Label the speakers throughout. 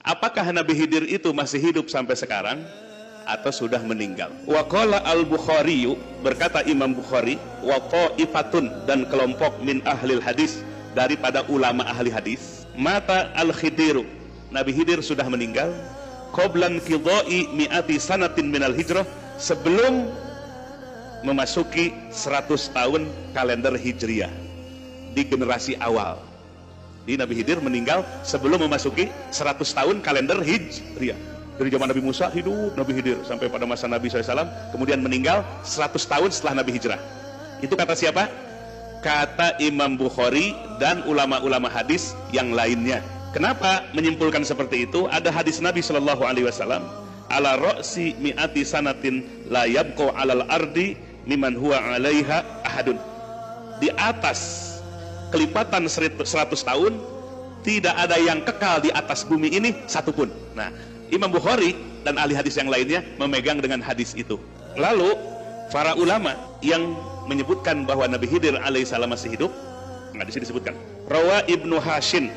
Speaker 1: Apakah Nabi Khidir itu masih hidup sampai sekarang atau sudah meninggal? Wa qala al-Bukhari, berkata Imam Bukhari, wa ta'ifatun, dan kelompok min ahlil hadis, daripada ulama ahli hadis, mata al-Khidiru, Nabi Khidir sudah meninggal, qablan qidai mi'ati sanatin minal hijrah, sebelum memasuki 100 tahun kalender hijriah, di generasi awal. Di Nabi Khidir meninggal sebelum memasuki 100 tahun kalender hijriah. Dari zaman Nabi Musa hidup Nabi Khidir sampai pada masa Nabi SAW, kemudian meninggal 100 tahun setelah Nabi hijrah. Itu kata siapa? Kata Imam Bukhari dan ulama-ulama hadis yang lainnya. Kenapa menyimpulkan seperti itu? Ada hadis Nabi SAW, ala ro'si mi'ati sanatin la yabqa alal ardi miman huwa alaiha ahadun. Di atas kelipatan 100 tahun tidak ada yang kekal di atas bumi ini satupun. Nah, Imam Bukhari dan ahli hadis yang lainnya memegang dengan hadis itu. Lalu para ulama yang menyebutkan bahwa Nabi Khidir alaihissalam masih hidup, nggak disini disebutkan. Rawa Ibnu Hashim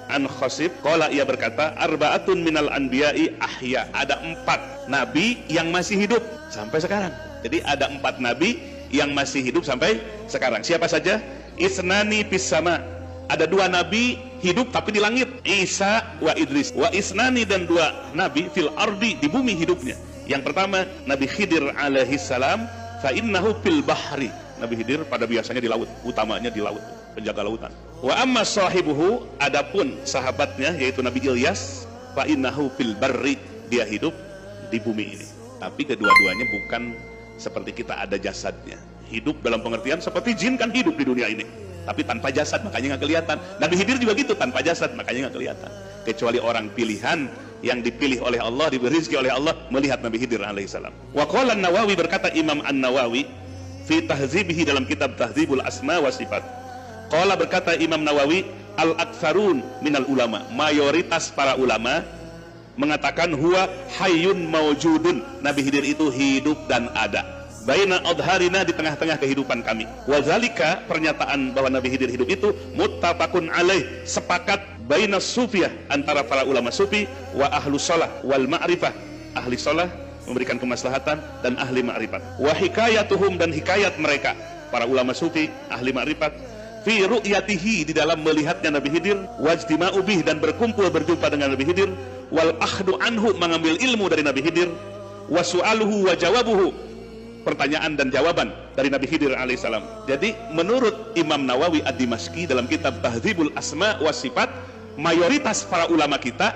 Speaker 1: an Khosib, qala, ia berkata, arba'atun minal anbiya'i ahya, ada 4 nabi yang masih hidup sampai sekarang. Jadi ada 4 nabi yang masih hidup sampai sekarang. Siapa saja? Isnani fis sama, ada 2 nabi hidup tapi di langit, Isa wa Idris. Wa isnani, dan 2 nabi fil ardi, di bumi hidupnya. Yang pertama Nabi Khidir alaihissalam, fa innahu fil bahri, Nabi Khidir pada biasanya di laut, utamanya di laut, penjaga lautan. Wa amma sahibuhu, adapun sahabatnya yaitu Nabi Ilyas, fa innahu fil barri, dia hidup di bumi ini. Tapi kedua-duanya bukan seperti kita ada jasadnya. Hidup dalam pengertian seperti jin kan hidup di dunia ini, tapi tanpa jasad, makanya nggak kelihatan. Nabi Khidir juga gitu, tanpa jasad, makanya nggak kelihatan. Kecuali orang pilihan yang dipilih oleh Allah, diberi rezeki oleh Allah, melihat Nabi Khidir alaihissalam. Wa qala an-Nawawi, berkata Imam An-Nawawi fi tahzibihi, dalam kitab Tahzibul Asma wa Sifat. Qala, berkata Imam Nawawi, al-aktsarun minal ulama, mayoritas para ulama mengatakan huwa hayyun mawjudun, Nabi Khidir itu hidup dan ada. Baina adharina, di tengah-tengah kehidupan kami. Wazalika, pernyataan bahwa Nabi Khidir hidup itu muttafaqun alaih, sepakat baina sufiyah, antara para ulama sufi, wa ahlus shalah wal ma'rifah, ahli shalah memberikan kemaslahatan dan ahli ma'rifat. Wa hikayatuhum, dan hikayat mereka para ulama sufi, ahli ma'rifat, fi ru'yatihi, di dalam melihatnya Nabi Khidir, wajtima'u bih, dan berkumpul berjumpa dengan Nabi Khidir, wal akhdu anhu, mengambil ilmu dari Nabi Khidir, wa su'aluhu wa jawabuhu, pertanyaan dan jawaban dari Nabi Khidir alaihissalam. Jadi menurut Imam Nawawi ad-Dimashqi dalam kitab Tahzibul Asma wa Sifat, mayoritas para ulama kita